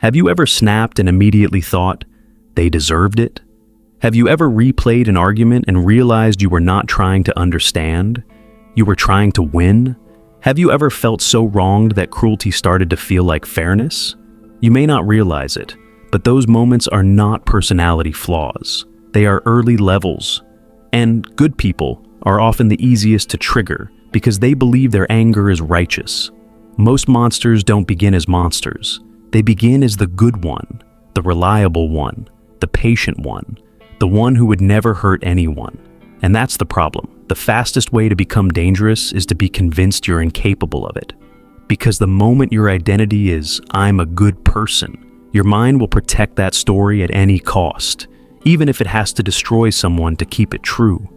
Have you ever snapped and immediately thought, they deserved it? Have you ever replayed an argument and realized you were not trying to understand? You were trying to win? Have you ever felt so wronged that cruelty started to feel like fairness? You may not realize it, but those moments are not personality flaws. They are early levels. And good people are often the easiest to trigger because they believe their anger is righteous. Most monsters don't begin as monsters. They begin as the good one, the reliable one, the patient one, the one who would never hurt anyone. And that's the problem. The fastest way to become dangerous is to be convinced you're incapable of it. Because the moment your identity is, I'm a good person, your mind will protect that story at any cost, even if it has to destroy someone to keep it true.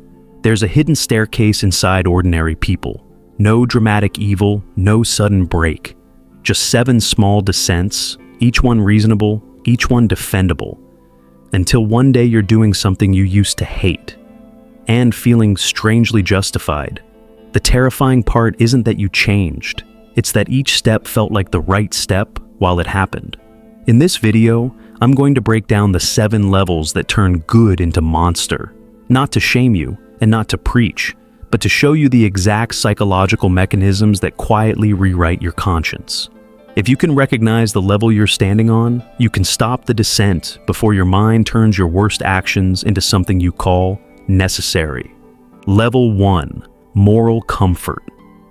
There's a hidden staircase inside ordinary people. No dramatic evil, no sudden break. Just 7 small descents, each one reasonable, each one defendable. Until one day you're doing something you used to hate, and feeling strangely justified. The terrifying part isn't that you changed, it's that each step felt like the right step while it happened. In this video, I'm going to break down the 7 levels that turn good into monster, not to shame you and not to preach, but to show you the exact psychological mechanisms that quietly rewrite your conscience. If you can recognize the level you're standing on, you can stop the descent before your mind turns your worst actions into something you call necessary. Level 1. Moral comfort.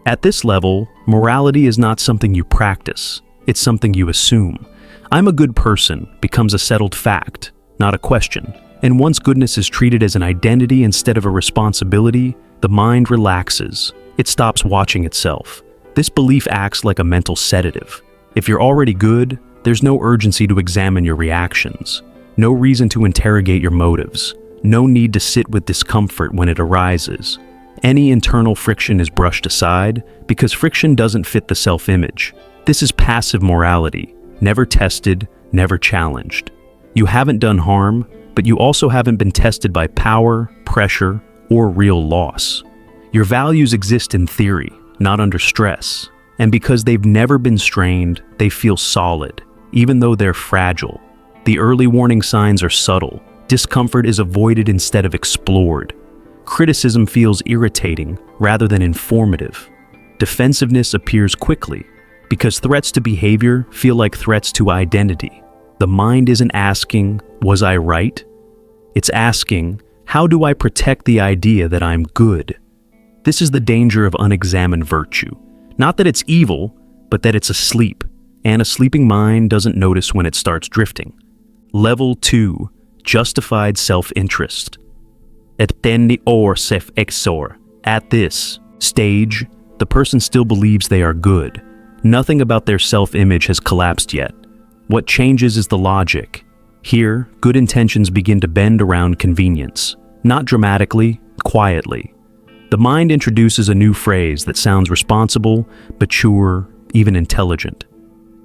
At this level, morality is not something you practice, it's something you assume. I'm a good person becomes a settled fact, not a question. And once goodness is treated as an identity instead of a responsibility, the mind relaxes. It stops watching itself. This belief acts like a mental sedative. If you're already good, there's no urgency to examine your reactions, no reason to interrogate your motives, no need to sit with discomfort when it arises. Any internal friction is brushed aside because friction doesn't fit the self-image. This is passive morality, never tested, never challenged. You haven't done harm, but you also haven't been tested by power, pressure, or real loss. Your values exist in theory, not under stress. And because they've never been strained, they feel solid, even though they're fragile. The early warning signs are subtle. Discomfort is avoided instead of explored. Criticism feels irritating rather than informative. Defensiveness appears quickly, because threats to behavior feel like threats to identity. The mind isn't asking, was I right? It's asking, how do I protect the idea that I'm good? This is the danger of unexamined virtue. Not that it's evil, but that it's asleep, and a sleeping mind doesn't notice when it starts drifting. Level 2. Justified self-interest. At this stage, the person still believes they are good. Nothing about their self-image has collapsed yet. What changes is the logic. Here, good intentions begin to bend around convenience. Not dramatically, quietly. The mind introduces a new phrase that sounds responsible, mature, even intelligent.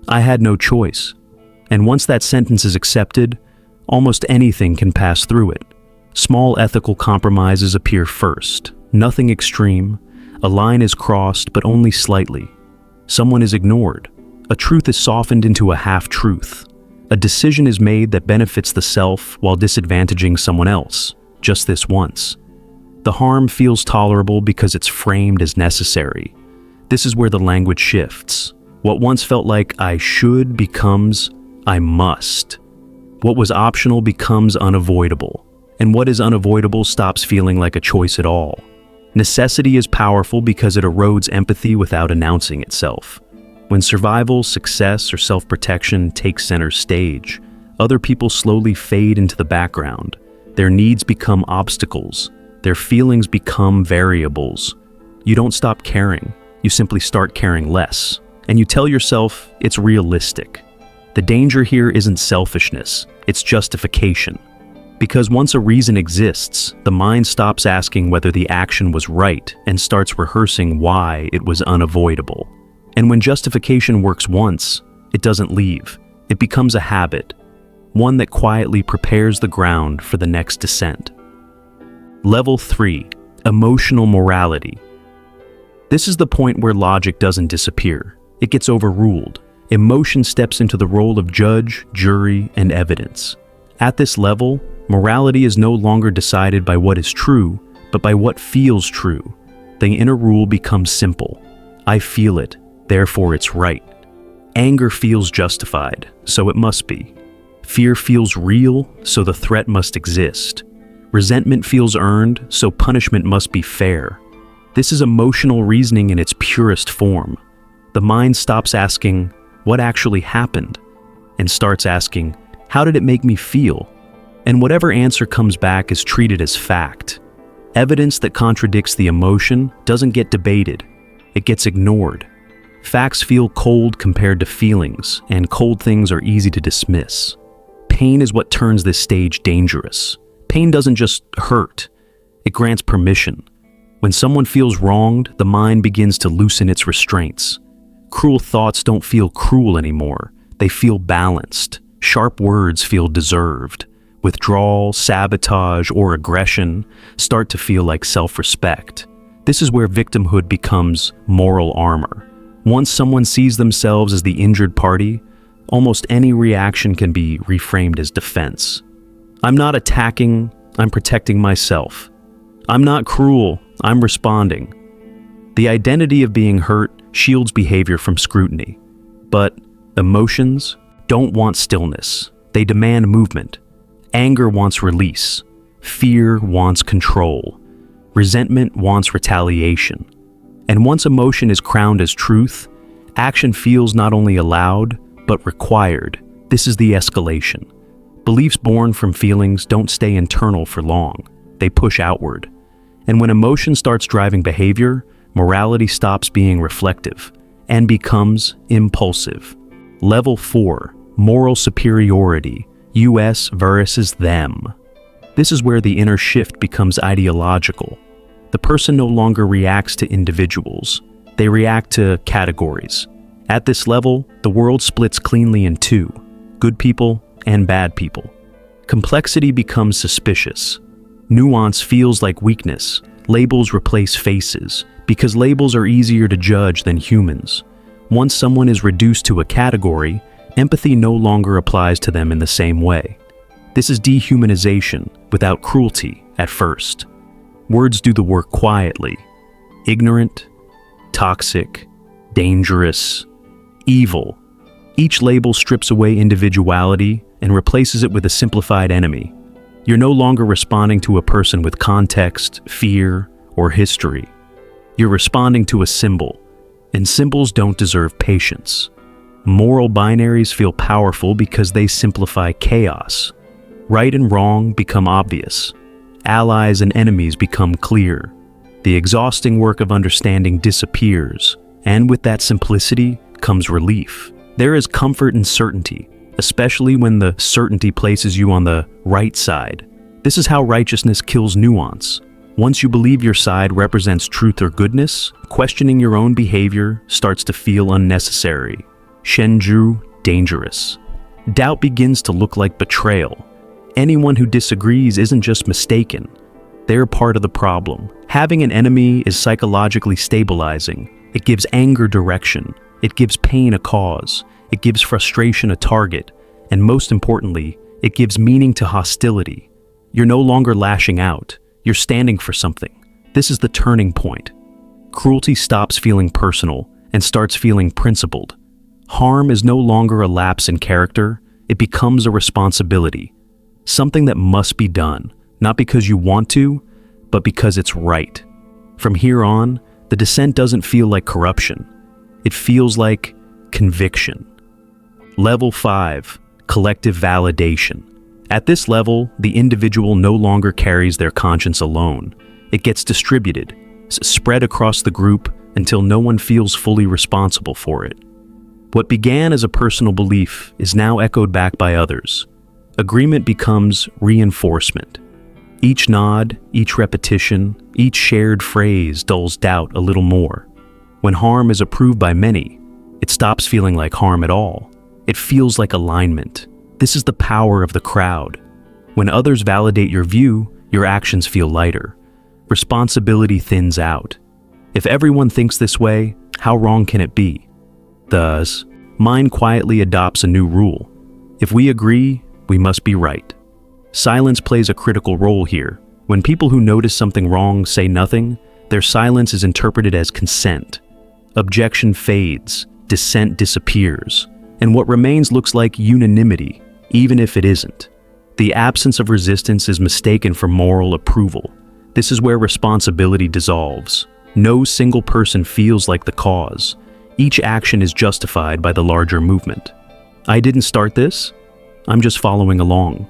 I had no choice. And once that sentence is accepted, almost anything can pass through it. Small ethical compromises appear first. Nothing extreme. A line is crossed, but only slightly. Someone is ignored. A truth is softened into a half-truth. A decision is made that benefits the self while disadvantaging someone else, just this once. The harm feels tolerable because it's framed as necessary. This is where the language shifts. What once felt like I should becomes I must. What was optional becomes unavoidable. And what is unavoidable stops feeling like a choice at all. Necessity is powerful because it erodes empathy without announcing itself. When survival, success, or self-protection take center stage, other people slowly fade into the background. Their needs become obstacles. Their feelings become variables. You don't stop caring, you simply start caring less. And you tell yourself it's realistic. The danger here isn't selfishness, it's justification. Because once a reason exists, the mind stops asking whether the action was right and starts rehearsing why it was unavoidable. And when justification works once, it doesn't leave. It becomes a habit, one that quietly prepares the ground for the next descent. Level 3. Emotional morality. This is the point where logic doesn't disappear. It gets overruled. Emotion steps into the role of judge, jury, and evidence. At this level, morality is no longer decided by what is true, but by what feels true. The inner rule becomes simple. I feel it, therefore it's right. Anger feels justified, so it must be. Fear feels real, so the threat must exist. Resentment feels earned, so punishment must be fair. This is emotional reasoning in its purest form. The mind stops asking, what actually happened? And starts asking, how did it make me feel? And whatever answer comes back is treated as fact. Evidence that contradicts the emotion doesn't get debated. It gets ignored. Facts feel cold compared to feelings, and cold things are easy to dismiss. Pain is what turns this stage dangerous. Pain doesn't just hurt. It grants permission. When someone feels wronged, the mind begins to loosen its restraints. Cruel thoughts don't feel cruel anymore. They feel balanced. Sharp words feel deserved. Withdrawal, sabotage, or aggression start to feel like self-respect. This is where victimhood becomes moral armor. Once someone sees themselves as the injured party, almost any reaction can be reframed as defense. I'm not attacking, I'm protecting myself. I'm not cruel, I'm responding. The identity of being hurt shields behavior from scrutiny. But emotions don't want stillness. They demand movement. Anger wants release. Fear wants control. Resentment wants retaliation. And once emotion is crowned as truth, action feels not only allowed, but required. This is the escalation. Beliefs born from feelings don't stay internal for long. They push outward. And when emotion starts driving behavior, morality stops being reflective and becomes impulsive. Level 4, moral superiority, us versus them. This is where the inner shift becomes ideological. The person no longer reacts to individuals. They react to categories. At this level, the world splits cleanly in two, good people and bad people. Complexity becomes suspicious. Nuance feels like weakness. Labels replace faces, because labels are easier to judge than humans. Once someone is reduced to a category, empathy no longer applies to them in the same way. This is dehumanization without cruelty at first. Words do the work quietly. Ignorant, toxic, dangerous, evil. Each label strips away individuality and replaces it with a simplified enemy. You're no longer responding to a person with context, fear, or history. You're responding to a symbol, and symbols don't deserve patience. Moral binaries feel powerful because they simplify chaos. Right and wrong become obvious. Allies and enemies become clear. The exhausting work of understanding disappears, and with that simplicity comes relief. There is comfort in certainty, especially when the certainty places you on the right side. This is how righteousness kills nuance. Once you believe your side represents truth or goodness, questioning your own behavior starts to feel unnecessary. Shenju, dangerous. Doubt begins to look like betrayal. Anyone who disagrees isn't just mistaken. They're part of the problem. Having an enemy is psychologically stabilizing. It gives anger direction. It gives pain a cause. It gives frustration a target. And most importantly, it gives meaning to hostility. You're no longer lashing out. You're standing for something. This is the turning point. Cruelty stops feeling personal and starts feeling principled. Harm is no longer a lapse in character. It becomes a responsibility. Something that must be done, not because you want to, but because it's right. From here on, the descent doesn't feel like corruption. It feels like conviction. Level 5, collective validation. At this level, the individual no longer carries their conscience alone. It gets distributed, spread across the group until no one feels fully responsible for it. What began as a personal belief is now echoed back by others. Agreement becomes reinforcement. Each nod, each repetition, each shared phrase dulls doubt a little more. When harm is approved by many, it stops feeling like harm at all. It feels like alignment. This is the power of the crowd. When others validate your view, your actions feel lighter. Responsibility thins out. If everyone thinks this way, how wrong can it be? Thus, Mind quietly adopts a new rule. If we agree, we must be right. Silence plays a critical role here. When people who notice something wrong say nothing, their silence is interpreted as consent. Objection fades, dissent disappears, and what remains looks like unanimity, even if it isn't. The absence of resistance is mistaken for moral approval. This is where responsibility dissolves. No single person feels like the cause. Each action is justified by the larger movement. I didn't start this. I'm just following along.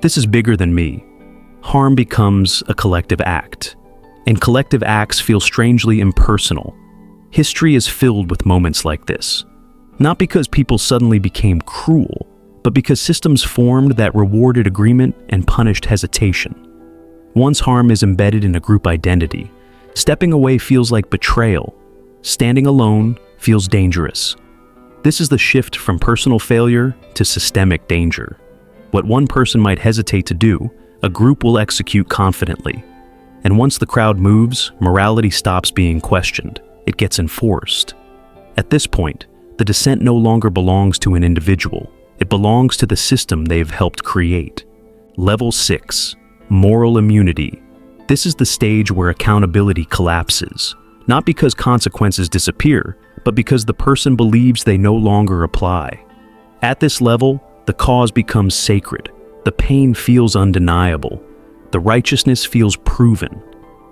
This is bigger than me. Harm becomes a collective act, and collective acts feel strangely impersonal. History is filled with moments like this, not because people suddenly became cruel, but because systems formed that rewarded agreement and punished hesitation. Once harm is embedded in a group identity, stepping away feels like betrayal. Standing alone feels dangerous. This is the shift from personal failure to systemic danger. What one person might hesitate to do, a group will execute confidently. And once the crowd moves, morality stops being questioned. It gets enforced. At this point, the dissent no longer belongs to an individual. It belongs to the system they've helped create. Level 6, moral immunity. This is the stage where accountability collapses, not because consequences disappear, but because the person believes they no longer apply. At this level, the cause becomes sacred. The pain feels undeniable. The righteousness feels proven.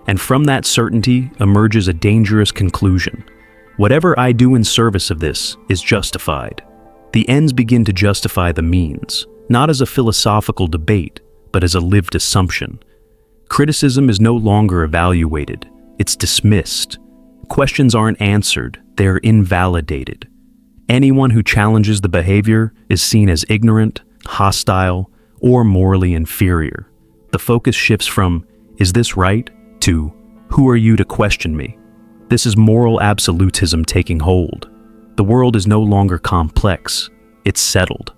And from that certainty emerges a dangerous conclusion. Whatever I do in service of this is justified. The ends begin to justify the means, not as a philosophical debate, but as a lived assumption. Criticism is no longer evaluated. It's dismissed. Questions aren't answered. They're invalidated. Anyone who challenges the behavior is seen as ignorant, hostile, or morally inferior. The focus shifts from, "Is this right?" to, "Who are you to question me?" This is moral absolutism taking hold. The world is no longer complex. It's settled.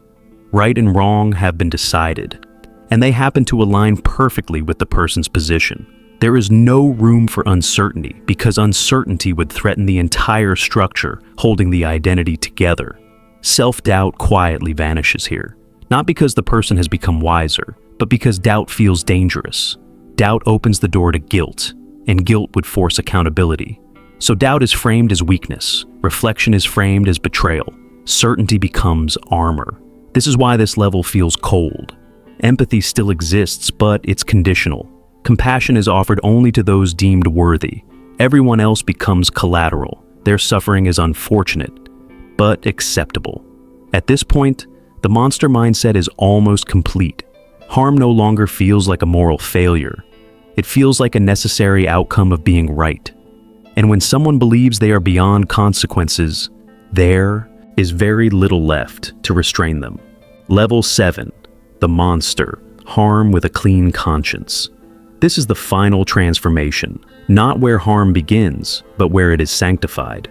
Right and wrong have been decided, and they happen to align perfectly with the person's position. There is no room for uncertainty because uncertainty would threaten the entire structure holding the identity together. Self-doubt quietly vanishes here, not because the person has become wiser, but because doubt feels dangerous. Doubt opens the door to guilt, and guilt would force accountability. So doubt is framed as weakness, reflection is framed as betrayal, certainty becomes armor. This is why this level feels cold. Empathy still exists, but it's conditional. Compassion is offered only to those deemed worthy. Everyone else becomes collateral. Their suffering is unfortunate, but acceptable. At this point, the monster mindset is almost complete. Harm no longer feels like a moral failure. It feels like a necessary outcome of being right. And when someone believes they are beyond consequences, there is very little left to restrain them. Level 7, the monster, harm with a clean conscience. This is the final transformation, not where harm begins, but where it is sanctified.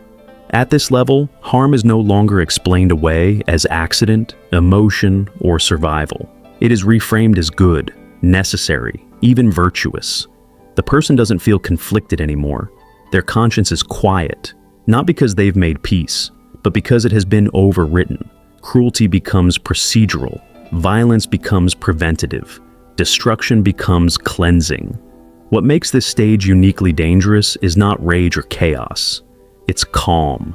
At this level, harm is no longer explained away as accident, emotion, or survival. It is reframed as good, necessary, even virtuous. The person doesn't feel conflicted anymore. Their conscience is quiet, not because they've made peace, but because it has been overwritten. Cruelty becomes procedural, violence becomes preventative, destruction becomes cleansing. What makes this stage uniquely dangerous is not rage or chaos. It's calm.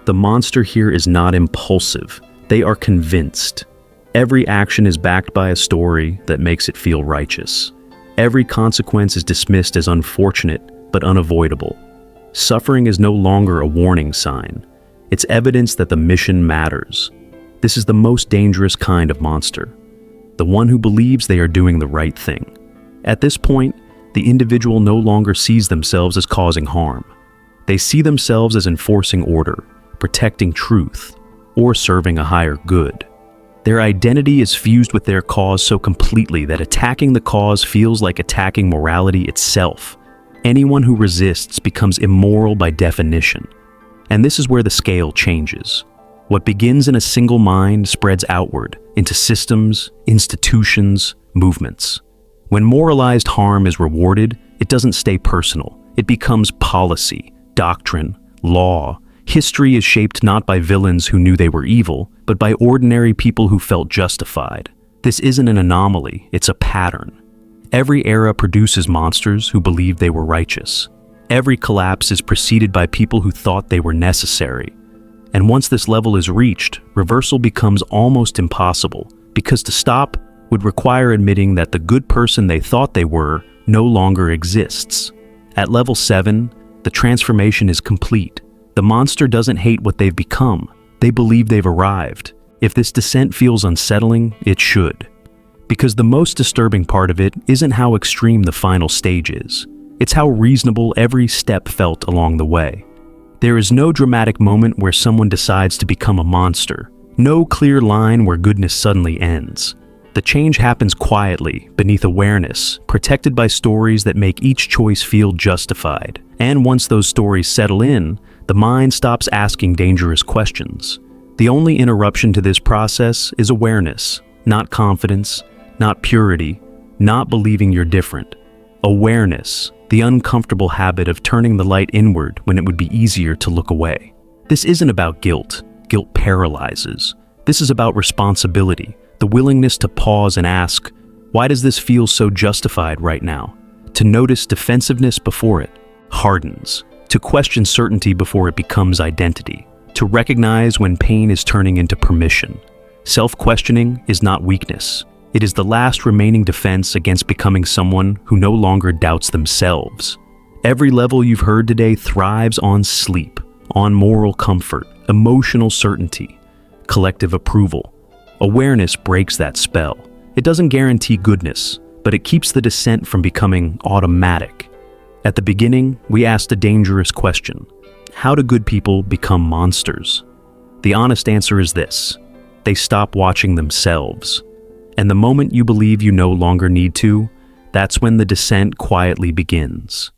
The monster here is not impulsive. They are convinced. Every action is backed by a story that makes it feel righteous. Every consequence is dismissed as unfortunate but unavoidable. Suffering is no longer a warning sign. It's evidence that the mission matters. This is the most dangerous kind of monster, the one who believes they are doing the right thing. At this point, the individual no longer sees themselves as causing harm. They see themselves as enforcing order, protecting truth, or serving a higher good. Their identity is fused with their cause so completely that attacking the cause feels like attacking morality itself. Anyone who resists becomes immoral by definition. And this is where the scale changes. What begins in a single mind spreads outward into systems, institutions, movements. When moralized harm is rewarded, it doesn't stay personal. It becomes policy, doctrine, law. History is shaped not by villains who knew they were evil, but by ordinary people who felt justified. This isn't an anomaly, it's a pattern. Every era produces monsters who believed they were righteous. Every collapse is preceded by people who thought they were necessary. And once this level is reached, reversal becomes almost impossible, because to stop would require admitting that the good person they thought they were no longer exists. At level 7, the transformation is complete. The monster doesn't hate what they've become. They believe they've arrived. If this descent feels unsettling, it should. Because the most disturbing part of it isn't how extreme the final stage is. It's how reasonable every step felt along the way. There is no dramatic moment where someone decides to become a monster. No clear line where goodness suddenly ends. The change happens quietly, beneath awareness, protected by stories that make each choice feel justified. And once those stories settle in, the mind stops asking dangerous questions. The only interruption to this process is awareness, not confidence, not purity, not believing you're different. Awareness, the uncomfortable habit of turning the light inward when it would be easier to look away. This isn't about guilt. Guilt paralyzes. This is about responsibility, the willingness to pause and ask, why does this feel so justified right now? To notice defensiveness before it hardens. To question certainty before it becomes identity. To recognize when pain is turning into permission. Self-questioning is not weakness. It is the last remaining defense against becoming someone who no longer doubts themselves. Every level you've heard today thrives on sleep, on moral comfort, emotional certainty, collective approval. Awareness breaks that spell. It doesn't guarantee goodness, but it keeps the descent from becoming automatic. At the beginning, we asked a dangerous question. How do good people become monsters? The honest answer is this: they stop watching themselves. And the moment you believe you no longer need to, that's when the descent quietly begins.